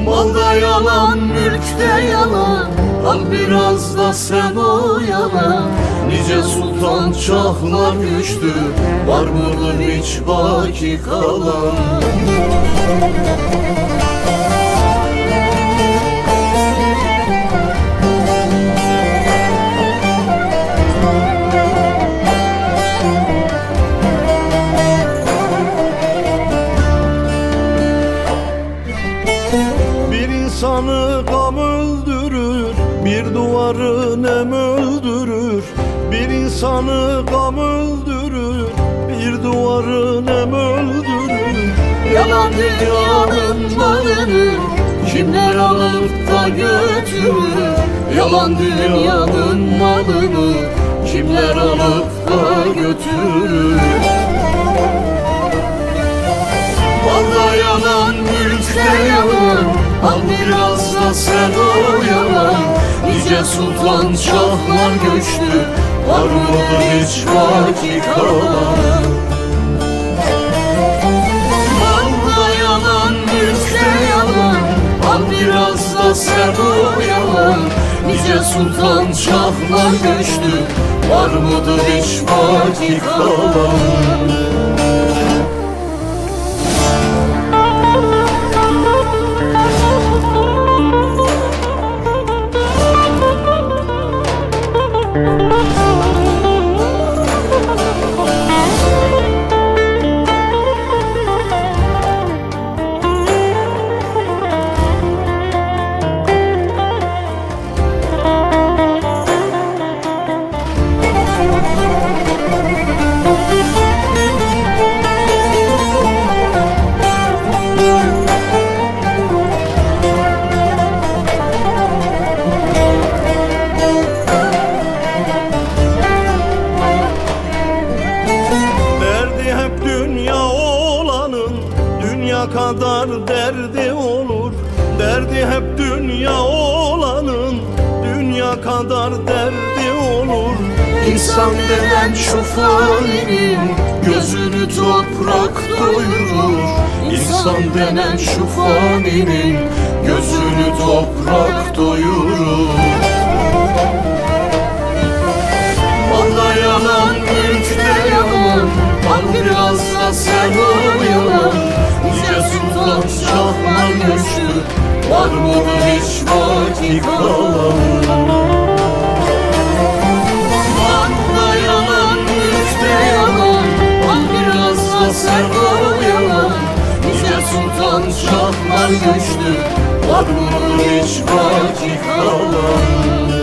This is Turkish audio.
Malda yalan, mülkte yalan, al biraz da sen oyala. Nice sultan şahlar güçtü, var mıdır hiç baki kalan? İnsanı gam öldürür, bir duvarı nem öldürür. Bir insanı gam öldürür, bir duvarı nem öldürür. Yalan dünyanın malını kimler alıp da götürür? Yalan dünyanın malını kimler alıp da götürür? Malda yalan, mülkte yalan, al biraz da sen oyala. Nice sultan şahlar göçtü, var mıdır hiç baki kalan? Malda yalan, mülkte yalan, al biraz da sen oyala. Nice sultan şahlar göçtü, var mıdır hiç baki kalan? Kadar derdi olur, derdi hep dünya olanın, dünya kadar derdi olur. İnsan denen şu faninin gözünü toprak doyurur. İnsan denen şu faninin gözünü toprak doyurur. Malda yalan, mülkte yalan, al biraz da sen oyala. Nice sultan şahlar göçtü, var mıdır hiç baki kalan? Malda yalan, mülkte yalan, al biraz da sen oyala. Nice sultan şahlar göçtü, var mıdır hiç baki kalan?